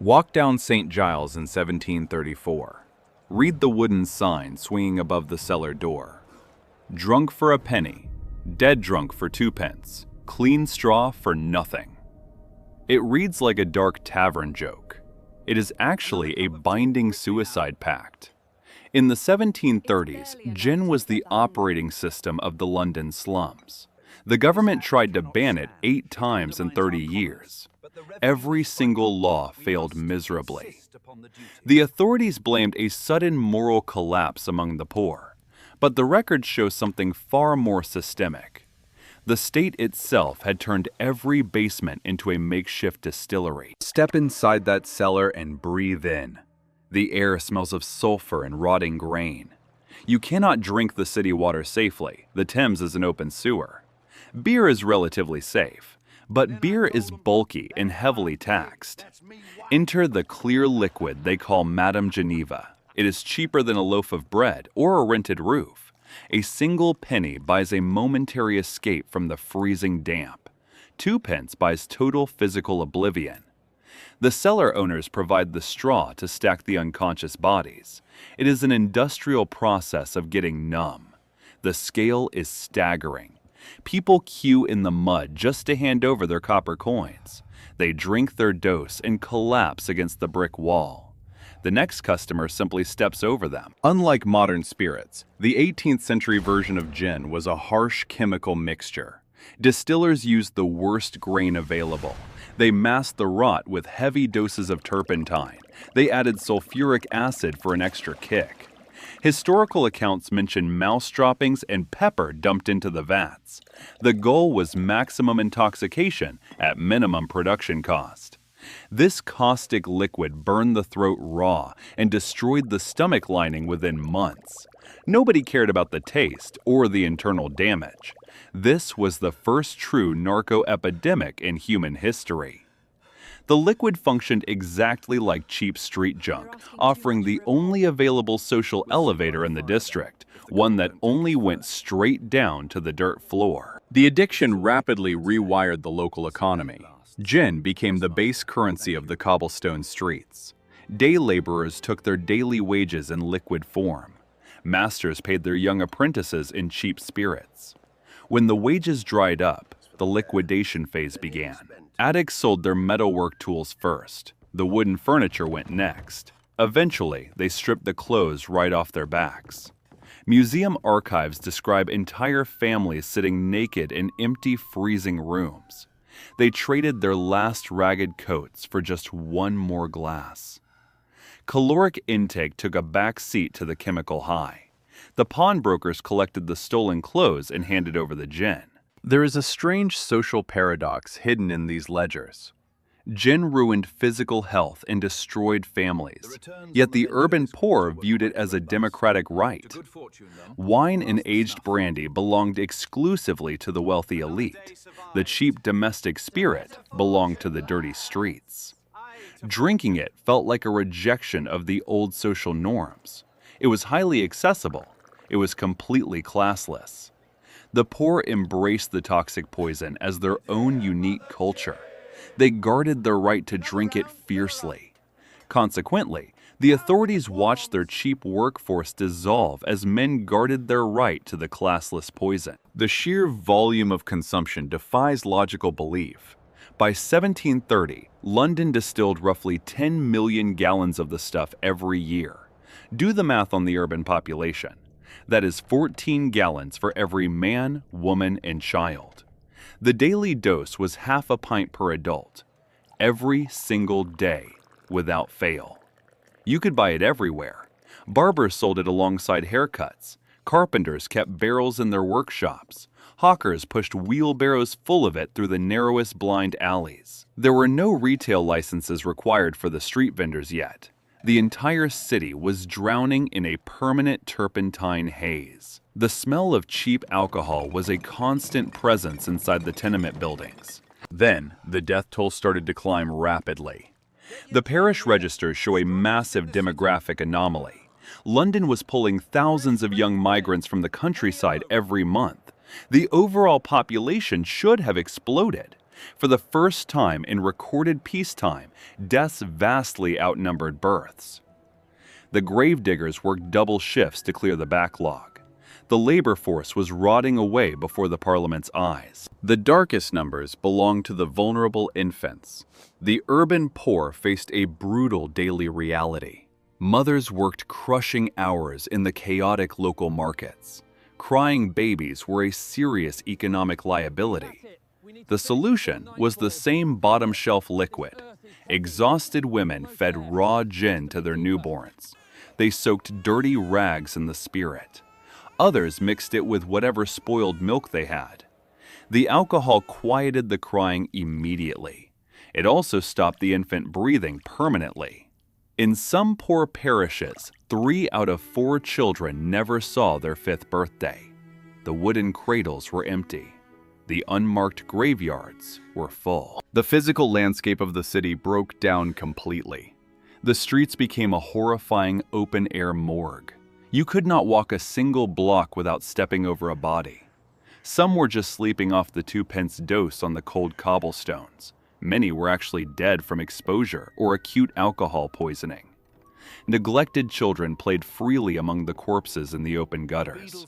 Walk down St. Giles in 1734. Read the wooden sign swinging above the cellar door. Drunk for a penny, dead drunk for 2 pence, clean straw for nothing. It reads like a dark tavern joke. It is actually a binding suicide pact. In the 1730s, gin was the operating system of the London slums. The government tried to ban it 8 times in 30 years. Every single law failed miserably. The authorities blamed a sudden moral collapse among the poor, but the records show something far more systemic. The state itself had turned every basement into a makeshift distillery. Step inside that cellar and breathe in. The air smells of sulfur and rotting grain. You cannot drink the city water safely. The Thames is an open sewer. Beer is relatively safe, but beer is bulky and heavily taxed. Enter the clear liquid they call Madame Geneva. It is cheaper than a loaf of bread or a rented roof. A single penny buys a momentary escape from the freezing damp. 2 pence buys total physical oblivion. The cellar owners provide the straw to stack the unconscious bodies. It is an industrial process of getting numb. The scale is staggering. People queue in the mud just to hand over their copper coins. They drink their dose and collapse against the brick wall. The next customer simply steps over them. Unlike modern spirits, the 18th century version of gin was a harsh chemical mixture. Distillers used the worst grain available. They masked the rot with heavy doses of turpentine. They added sulfuric acid for an extra kick. Historical accounts mention mouse droppings and pepper dumped into the vats. The goal was maximum intoxication at minimum production cost. This caustic liquid burned the throat raw and destroyed the stomach lining within months. Nobody cared about the taste or the internal damage. This was the first true narco-epidemic in human history. The liquid functioned exactly like cheap street junk, offering the only available social elevator in the district, one that only went straight down to the dirt floor. The addiction rapidly rewired the local economy. Gin became the base currency of the cobblestone streets. Day laborers took their daily wages in liquid form. Masters paid their young apprentices in cheap spirits. When the wages dried up, the liquidation phase began. Addicts sold their metalwork tools first. The wooden furniture went next. Eventually, they stripped the clothes right off their backs. Museum archives describe entire families sitting naked in empty, freezing rooms. They traded their last ragged coats for just one more glass. Caloric intake took a back seat to the chemical high. The pawnbrokers collected the stolen clothes and handed over the gin. There is a strange social paradox hidden in these ledgers. Gin ruined physical health and destroyed families, yet the urban poor viewed it as a democratic right. Wine and aged brandy belonged exclusively to the wealthy elite. The cheap domestic spirit belonged to the dirty streets. Drinking it felt like a rejection of the old social norms. It was highly accessible. It was completely classless. The poor embraced the toxic poison as their own unique culture. They guarded their right to drink it fiercely. Consequently, the authorities watched their cheap workforce dissolve as men guarded their right to the classless poison. The sheer volume of consumption defies logical belief. By 1730, London distilled roughly 10 million gallons of the stuff every year. Do the math on the urban population. That is 14 gallons for every man, woman, and child. The daily dose was half a pint per adult, every single day, without fail. You could buy it everywhere. Barbers sold it alongside haircuts. Carpenters kept barrels in their workshops. Hawkers pushed wheelbarrows full of it through the narrowest blind alleys. There were no retail licenses required for the street vendors yet. The entire city was drowning in a permanent turpentine haze. The smell of cheap alcohol was a constant presence inside the tenement buildings. Then, the death toll started to climb rapidly. The parish registers show a massive demographic anomaly. London was pulling thousands of young migrants from the countryside every month. The overall population should have exploded. For the first time in recorded peacetime, deaths vastly outnumbered births. The gravediggers worked double shifts to clear the backlog. The labor force was rotting away before the Parliament's eyes. The darkest numbers belonged to the vulnerable infants. The urban poor faced a brutal daily reality. Mothers worked crushing hours in the chaotic local markets. Crying babies were a serious economic liability. The solution was the same bottom-shelf liquid. Exhausted women fed raw gin to their newborns. They soaked dirty rags in the spirit. Others mixed it with whatever spoiled milk they had. The alcohol quieted the crying immediately. It also stopped the infant breathing permanently. In some poor parishes, 3 out of 4 children never saw their 5th birthday. The wooden cradles were empty. The unmarked graveyards were full. The physical landscape of the city broke down completely. The streets became a horrifying open-air morgue. You could not walk a single block without stepping over a body. Some were just sleeping off the 2-pence dose on the cold cobblestones. Many were actually dead from exposure or acute alcohol poisoning. Neglected children played freely among the corpses in the open gutters.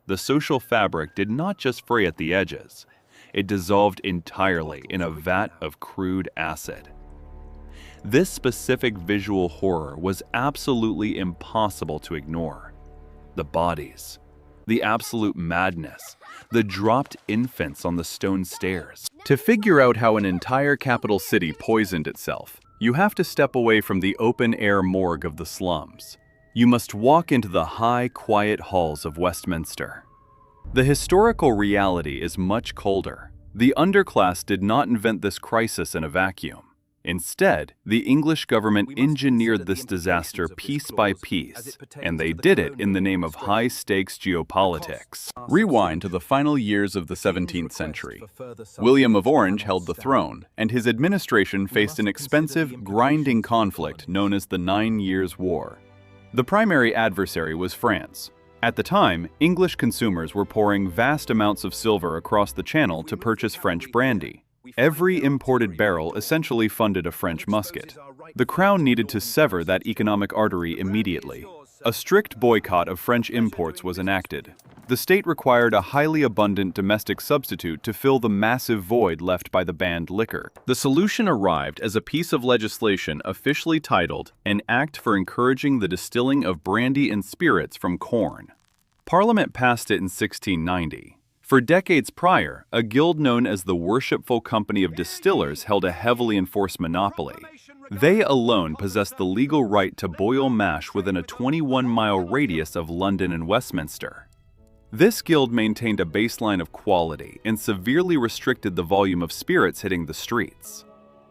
The social fabric did not just fray at the edges. It dissolved entirely in a vat of crude acid. This specific visual horror was absolutely impossible to ignore. The bodies, the absolute madness, the dropped infants on the stone stairs. To figure out how an entire capital city poisoned itself, you have to step away from the open-air morgue of the slums. You must walk into the high, quiet halls of Westminster. The historical reality is much colder. The underclass did not invent this crisis in a vacuum. Instead, the English government engineered this disaster piece by piece, and they did it in the name of high-stakes geopolitics. Rewind to the final years of the 17th century. William of Orange held the throne, and his administration faced an expensive, grinding conflict known as the 9 Years' War. The primary adversary was France. At the time, English consumers were pouring vast amounts of silver across the Channel to purchase French brandy. Every imported barrel essentially funded a French musket. The crown needed to sever that economic artery immediately. A strict boycott of French imports was enacted. The state required a highly abundant domestic substitute to fill the massive void left by the banned liquor. The solution arrived as a piece of legislation officially titled An Act for Encouraging the Distilling of Brandy and Spirits from Corn. Parliament passed it in 1690. For decades prior, a guild known as the Worshipful Company of Distillers held a heavily enforced monopoly. They alone possessed the legal right to boil mash within a 21-mile radius of London and Westminster. This guild maintained a baseline of quality and severely restricted the volume of spirits hitting the streets.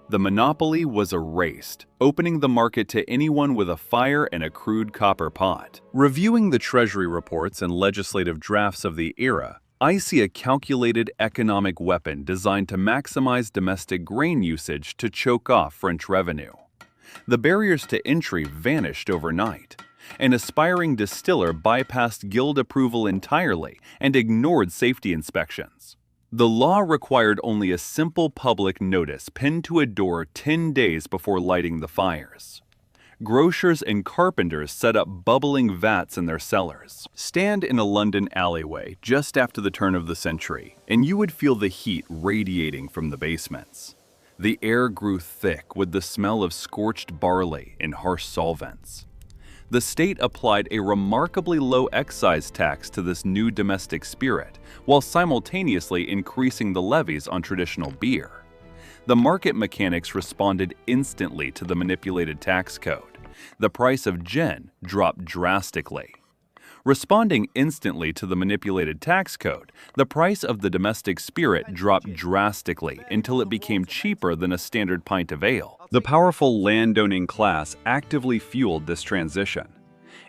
The monopoly was erased, opening the market to anyone with a fire and a crude copper pot. Reviewing the Treasury reports and legislative drafts of the era, I see a calculated economic weapon designed to maximize domestic grain usage to choke off French revenue. The barriers to entry vanished overnight. An aspiring distiller bypassed guild approval entirely and ignored safety inspections. The law required only a simple public notice pinned to a door 10 days before lighting the fires. Grocers and carpenters set up bubbling vats in their cellars. Stand in a London alleyway just after the turn of the century, and you would feel the heat radiating from the basements. The air grew thick with the smell of scorched barley and harsh solvents. The state applied a remarkably low excise tax to this new domestic spirit, while simultaneously increasing the levies on traditional beer. The market mechanics responded instantly to the manipulated tax code. The price of gin dropped drastically. Responding instantly to the manipulated tax code, the price of the domestic spirit dropped drastically until it became cheaper than a standard pint of ale. The powerful landowning class actively fueled this transition.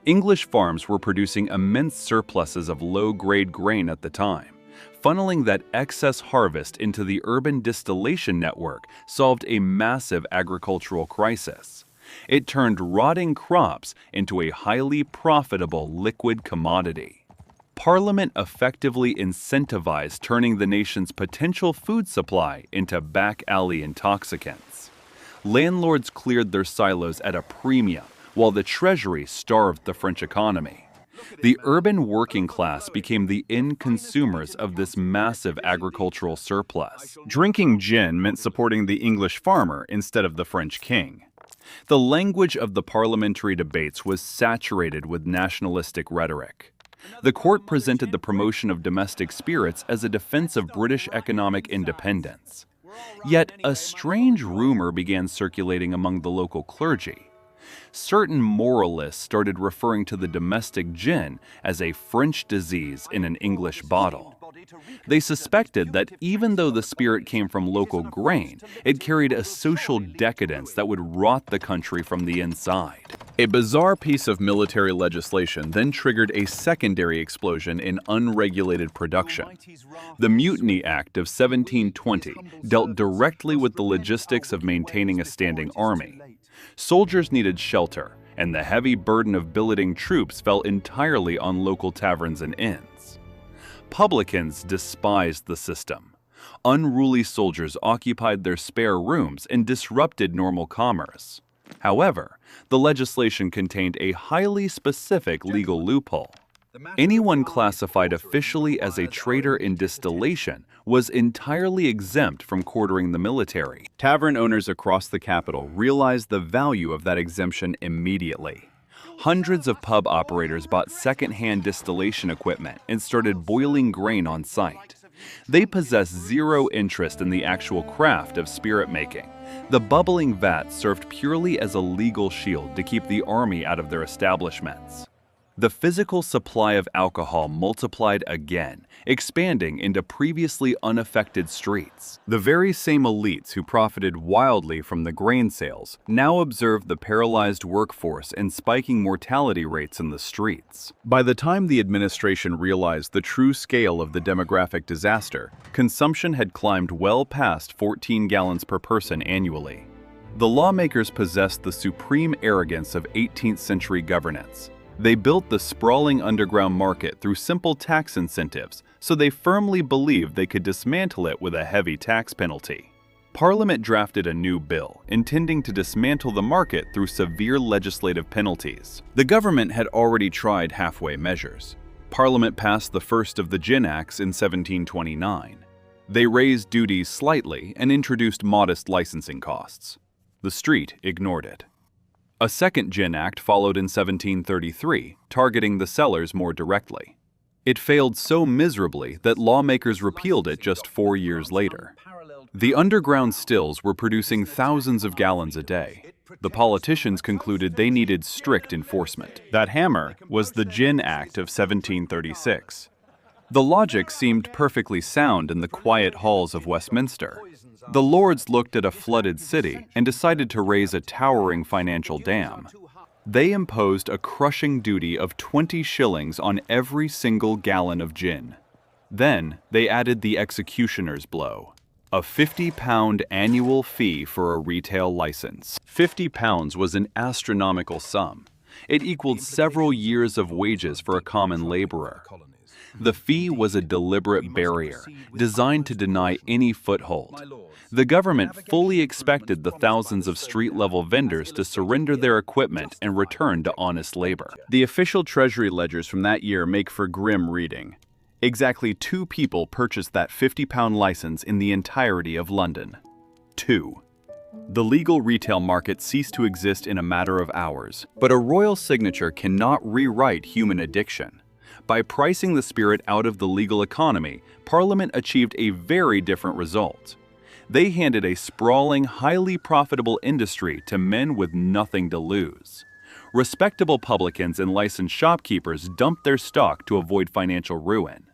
English farms were producing immense surpluses of low-grade grain at the time. Funneling that excess harvest into the urban distillation network solved a massive agricultural crisis. It turned rotting crops into a highly profitable liquid commodity. Parliament effectively incentivized turning the nation's potential food supply into back-alley intoxicants. Landlords cleared their silos at a premium, while the Treasury starved the French economy. The urban working class became the end consumers of this massive agricultural surplus. Drinking gin meant supporting the English farmer instead of the French king. The language of the parliamentary debates was saturated with nationalistic rhetoric. The court presented the promotion of domestic spirits as a defense of British economic independence. Yet a strange rumor began circulating among the local clergy. Certain moralists started referring to the domestic gin as a French disease in an English bottle. They suspected that even though the spirit came from local grain, it carried a social decadence that would rot the country from the inside. A bizarre piece of military legislation then triggered a secondary explosion in unregulated production. The Mutiny Act of 1720 dealt directly with the logistics of maintaining a standing army. Soldiers needed shelter, and the heavy burden of billeting troops fell entirely on local taverns and inns. Publicans despised the system. Unruly soldiers occupied their spare rooms and disrupted normal commerce. However, the legislation contained a highly specific legal loophole. Anyone classified officially as a traitor in distillation was entirely exempt from quartering the military. Tavern owners across the capital realized the value of that exemption immediately. Hundreds of pub operators bought second-hand distillation equipment and started boiling grain on site. They possessed zero interest in the actual craft of spirit making. The bubbling vats served purely as a legal shield to keep the army out of their establishments. The physical supply of alcohol multiplied again, expanding into previously unaffected streets. The very same elites who profited wildly from the grain sales now observed the paralyzed workforce and spiking mortality rates in the streets. By the time the administration realized the true scale of the demographic disaster, consumption had climbed well past 14 gallons per person annually. The lawmakers possessed the supreme arrogance of 18th century governance. They built the sprawling underground market through simple tax incentives, so they firmly believed they could dismantle it with a heavy tax penalty. Parliament drafted a new bill, intending to dismantle the market through severe legislative penalties. The government had already tried halfway measures. Parliament passed the first of the Gin Acts in 1729. They raised duties slightly and introduced modest licensing costs. The street ignored it. A second Gin Act followed in 1733, targeting the sellers more directly. It failed so miserably that lawmakers repealed it just 4 years later. The underground stills were producing thousands of gallons a day. The politicians concluded they needed strict enforcement. That hammer was the Gin Act of 1736. The logic seemed perfectly sound in the quiet halls of Westminster. The Lords looked at a flooded city and decided to raise a towering financial dam. They imposed a crushing duty of 20 shillings on every single gallon of gin. Then they added the executioner's blow, a £50 annual fee for a retail license. £50 was an astronomical sum. It equaled several years of wages for a common laborer. The fee was a deliberate barrier, designed to deny any foothold. The government fully expected the thousands of street-level vendors to surrender their equipment and return to honest labor. The official treasury ledgers from that year make for grim reading. Exactly 2 people purchased that £50 license in the entirety of London. 2. The legal retail market ceased to exist in a matter of hours, but a royal signature cannot rewrite human addiction. By pricing the spirit out of the legal economy, Parliament achieved a very different result. They handed a sprawling, highly profitable industry to men with nothing to lose. Respectable publicans and licensed shopkeepers dumped their stock to avoid financial ruin.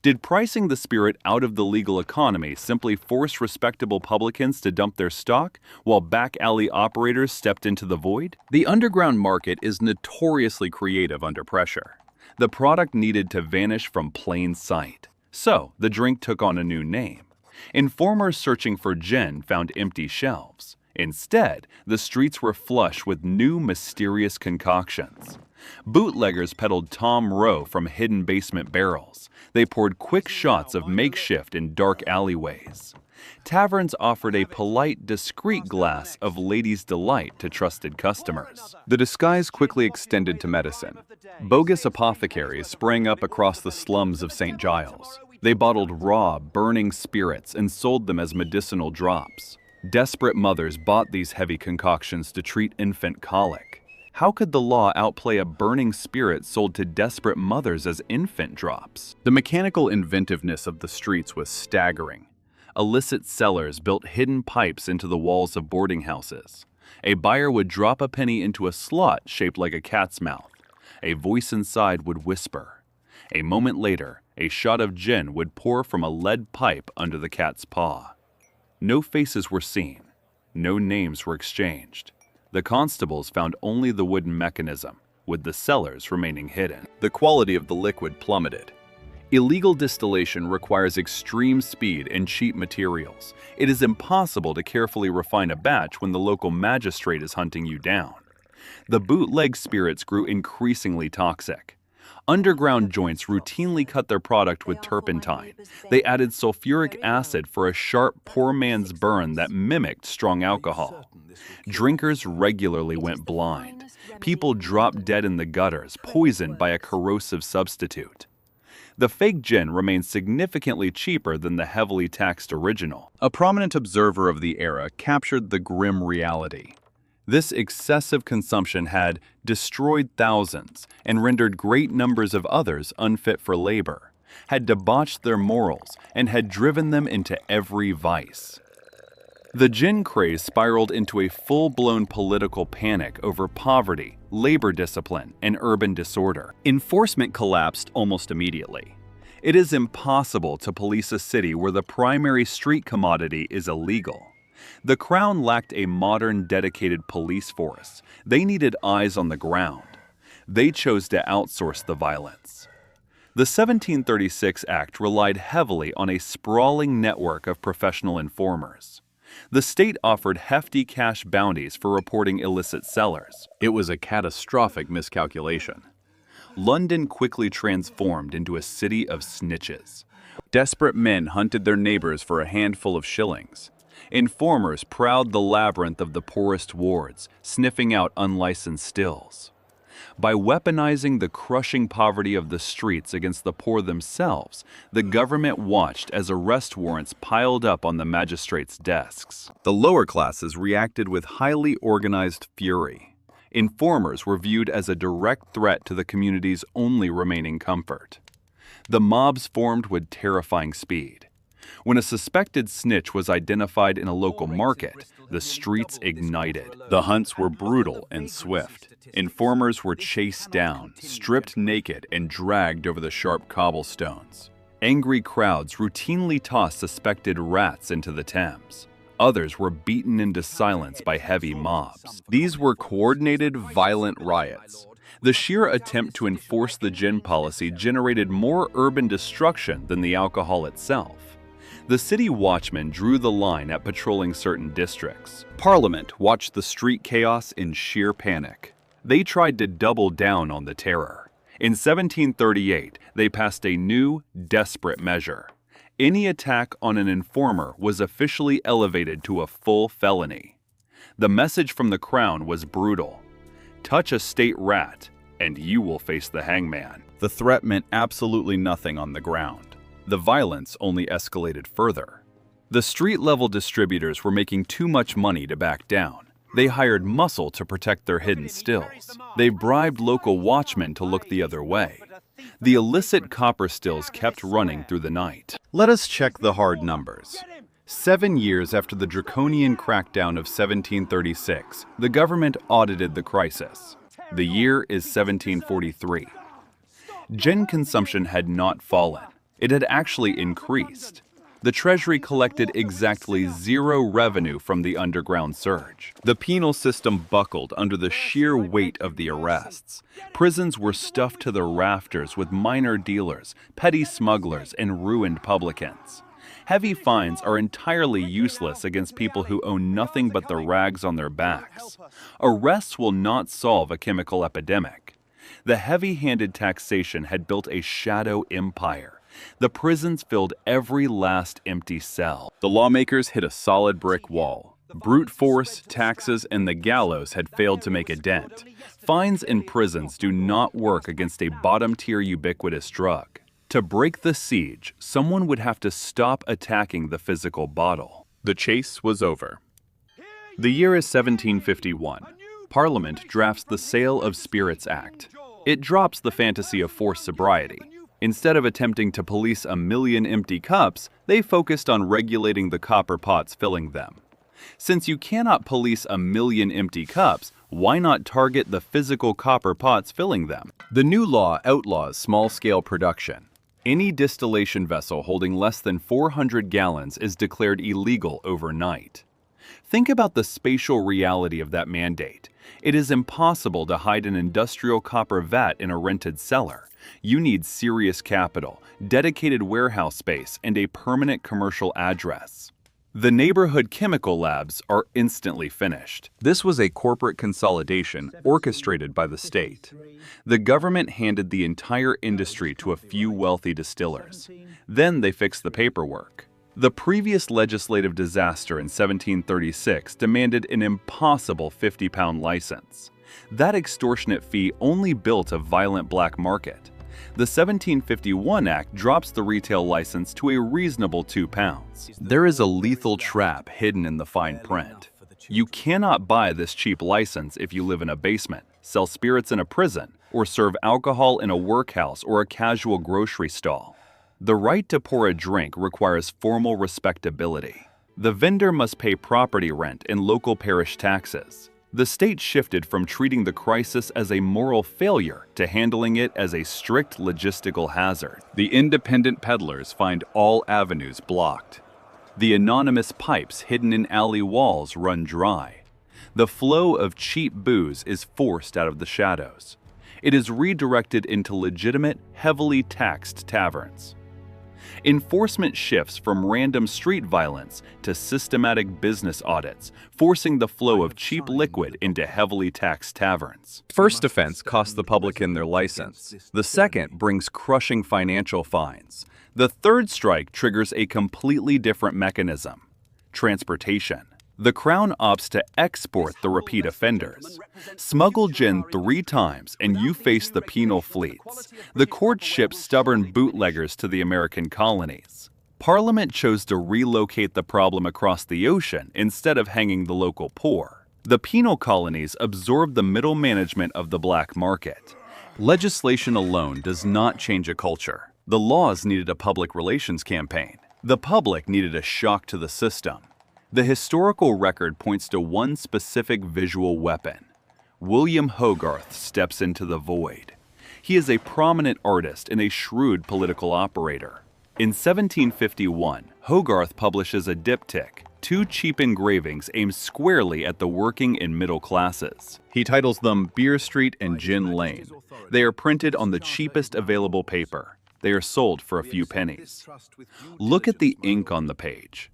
Did pricing the spirit out of the legal economy simply force respectable publicans to dump their stock, while back-alley operators stepped into the void? The underground market is notoriously creative under pressure. The product needed to vanish from plain sight. So, the drink took on a new name. Informers searching for gin found empty shelves. Instead, the streets were flush with new mysterious concoctions. Bootleggers peddled Tom Rowe from hidden basement barrels. They poured quick shots of makeshift in dark alleyways. Taverns offered a polite, discreet glass of Lady's Delight to trusted customers. The disguise quickly extended to medicine. Bogus apothecaries sprang up across the slums of St. Giles. They bottled raw, burning spirits and sold them as medicinal drops. Desperate mothers bought these heavy concoctions to treat infant colic. How could the law outplay a burning spirit sold to desperate mothers as infant drops? The mechanical inventiveness of the streets was staggering. Illicit sellers built hidden pipes into the walls of boarding houses. A buyer would drop a penny into a slot shaped like a cat's mouth. A voice inside would whisper. A moment later, a shot of gin would pour from a lead pipe under the cat's paw. No faces were seen. No names were exchanged. The constables found only the wooden mechanism, with the cellars remaining hidden. The quality of the liquid plummeted. Illegal distillation requires extreme speed and cheap materials. It is impossible to carefully refine a batch when the local magistrate is hunting you down. The bootleg spirits grew increasingly toxic. Underground joints routinely cut their product with turpentine. They added sulfuric acid for a sharp, poor man's burn that mimicked strong alcohol. Drinkers regularly went blind. People dropped dead in the gutters, poisoned by a corrosive substitute. The fake gin remained significantly cheaper than the heavily taxed original. A prominent observer of the era captured the grim reality. This excessive consumption had destroyed thousands and rendered great numbers of others unfit for labor, had debauched their morals, and had driven them into every vice. The gin craze spiraled into a full-blown political panic over poverty, labor discipline, and urban disorder. Enforcement collapsed almost immediately. It is impossible to police a city where the primary street commodity is illegal. The Crown lacked a modern, dedicated police force. They needed eyes on the ground. They chose to outsource the violence. The 1736 Act relied heavily on a sprawling network of professional informers. The state offered hefty cash bounties for reporting illicit sellers. It was a catastrophic miscalculation. London quickly transformed into a city of snitches. Desperate men hunted their neighbors for a handful of shillings. Informers prowled the labyrinth of the poorest wards, sniffing out unlicensed stills. By weaponizing the crushing poverty of the streets against the poor themselves, the government watched as arrest warrants piled up on the magistrates' desks. The lower classes reacted with highly organized fury. Informers were viewed as a direct threat to the community's only remaining comfort. The mobs formed with terrifying speed. When a suspected snitch was identified in a local market, the streets ignited. The hunts were brutal and swift. Informers were chased down, stripped naked, and dragged over the sharp cobblestones. Angry crowds routinely tossed suspected rats into the Thames. Others were beaten into silence by heavy mobs. These were coordinated, violent riots. The sheer attempt to enforce the gin policy generated more urban destruction than the alcohol itself. The city watchmen drew the line at patrolling certain districts. Parliament watched the street chaos in sheer panic. They tried to double down on the terror. In 1738, they passed a new, desperate measure. Any attack on an informer was officially elevated to a full felony. The message from the Crown was brutal. Touch a state rat, and you will face the hangman. The threat meant absolutely nothing on the ground. The violence only escalated further. The street-level distributors were making too much money to back down. They hired muscle to protect their hidden stills. They bribed local watchmen to look the other way. The illicit copper stills kept running through the night. Let us check the hard numbers. 7 years after the draconian crackdown of 1736, the government audited the crisis. The year is 1743. Gin consumption had not fallen. It had actually increased. The Treasury collected exactly zero revenue from the underground surge. The penal system buckled under the sheer weight of the arrests. Prisons were stuffed to the rafters with minor dealers, petty smugglers, and ruined publicans. Heavy fines are entirely useless against people who own nothing but the rags on their backs. Arrests will not solve a chemical epidemic. The heavy-handed taxation had built a shadow empire. The prisons filled every last empty cell. The lawmakers hit a solid brick wall. Brute force, taxes, and the gallows had failed to make a dent. Fines in prisons do not work against a bottom-tier ubiquitous drug. To break the siege, someone would have to stop attacking the physical bottle. The chase was over. The year is 1751. Parliament drafts the Sale of Spirits Act. It drops the fantasy of forced sobriety. Instead of attempting to police 1 million empty cups, they focused on regulating the copper pots filling them. Since you cannot police 1 million empty cups, why not target the physical copper pots filling them? The new law outlaws small-scale production. Any distillation vessel holding less than 400 gallons is declared illegal overnight. Think about the spatial reality of that mandate. It is impossible to hide an industrial copper vat in a rented cellar. You need serious capital, dedicated warehouse space, and a permanent commercial address. The neighborhood chemical labs are instantly finished. This was a corporate consolidation orchestrated by the state. The government handed the entire industry to a few wealthy distillers. Then they fixed the paperwork. The previous legislative disaster in 1736 demanded an impossible 50-pound license. That extortionate fee only built a violent black market. The 1751 Act drops the retail license to a reasonable 2 pounds. There is a lethal trap hidden in the fine print. You cannot buy this cheap license if you live in a basement, sell spirits in a prison, or serve alcohol in a workhouse or a casual grocery stall. The right to pour a drink requires formal respectability. The vendor must pay property rent and local parish taxes. The state shifted from treating the crisis as a moral failure to handling it as a strict logistical hazard. The independent peddlers find all avenues blocked. The anonymous pipes hidden in alley walls run dry. The flow of cheap booze is forced out of the shadows. It is redirected into legitimate, heavily taxed taverns. Enforcement shifts from random street violence to systematic business audits, forcing the flow of cheap liquid into heavily taxed taverns. First offense costs the publican their license. The second brings crushing financial fines. The third strike triggers a completely different mechanism: transportation. The Crown opts to export the repeat offenders. Smuggle gin 3 times and you face the penal fleets. The court ships stubborn bootleggers to the American colonies. Parliament chose to relocate the problem across the ocean instead of hanging the local poor. The penal colonies absorbed the middle management of the black market. Legislation alone does not change a culture. The laws needed a public relations campaign. The public needed a shock to the system. The historical record points to one specific visual weapon. William Hogarth steps into the void. He is a prominent artist and a shrewd political operator. In 1751, Hogarth publishes a diptych, 2 cheap engravings aimed squarely at the working and middle classes. He titles them Beer Street and Gin Lane. They are printed on the cheapest available paper. They are sold for a few pennies. Look at the ink on the page.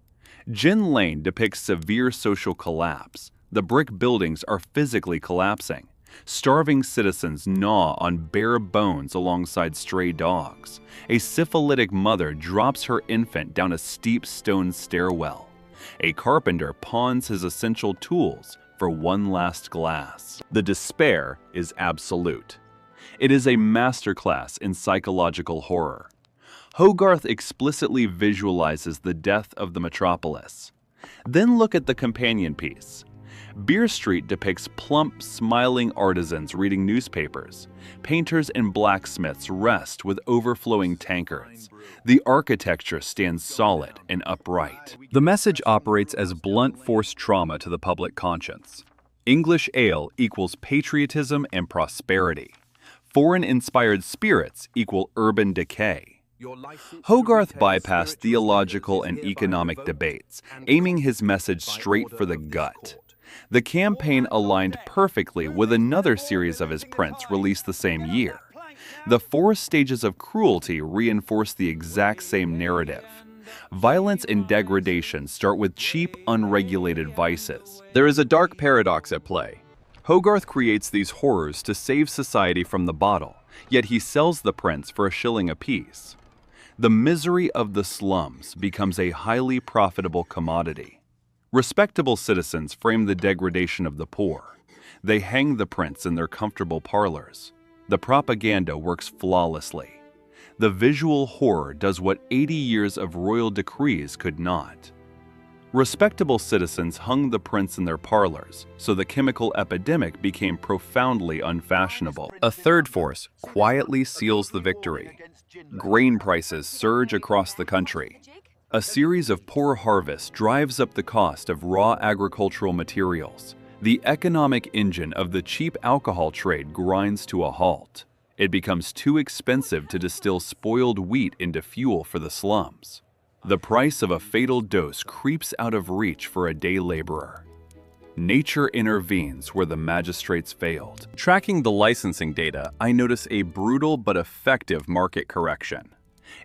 Gin Lane depicts severe social collapse. The brick buildings are physically collapsing. Starving citizens gnaw on bare bones alongside stray dogs. A syphilitic mother drops her infant down a steep stone stairwell. A carpenter pawns his essential tools for one last glass. The despair is absolute. It is a masterclass in psychological horror. Hogarth explicitly visualizes the death of the metropolis. Then look at the companion piece. Beer Street depicts plump, smiling artisans reading newspapers. Painters and blacksmiths rest with overflowing tankards. The architecture stands solid and upright. The message operates as blunt force trauma to the public conscience. English ale equals patriotism and prosperity. Foreign-inspired spirits equal urban decay. Hogarth bypassed theological and economic debates, aiming his message straight for the gut. The campaign aligned perfectly with another series of his prints released the same year. The 4 stages of cruelty reinforce the exact same narrative. Violence and degradation start with cheap, unregulated vices. There is a dark paradox at play. Hogarth creates these horrors to save society from the bottle, yet he sells the prints for a shilling apiece. The misery of the slums becomes a highly profitable commodity. Respectable citizens frame the degradation of the poor. They hang the prints in their comfortable parlors. The propaganda works flawlessly. The visual horror does what 80 years of royal decrees could not. Respectable citizens hung the prints in their parlors, so the chemical epidemic became profoundly unfashionable. A third force quietly seals the victory. Grain prices surge across the country. A series of poor harvests drives up the cost of raw agricultural materials. The economic engine of the cheap alcohol trade grinds to a halt. It becomes too expensive to distill spoiled wheat into fuel for the slums. The price of a fatal dose creeps out of reach for a day laborer. Nature intervenes where the magistrates failed. Tracking the licensing data, I notice a brutal but effective market correction.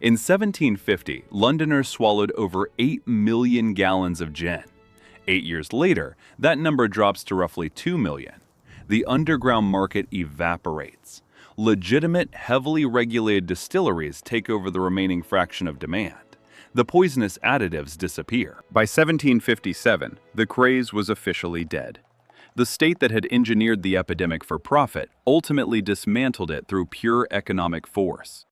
In 1750, Londoners swallowed over 8 million gallons of gin. 8 years later, that number drops to roughly 2 million. The underground market evaporates. Legitimate, heavily regulated distilleries take over the remaining fraction of demand. The poisonous additives disappear. By 1757, the craze was officially dead. The state that had engineered the epidemic for profit ultimately dismantled it through pure economic force.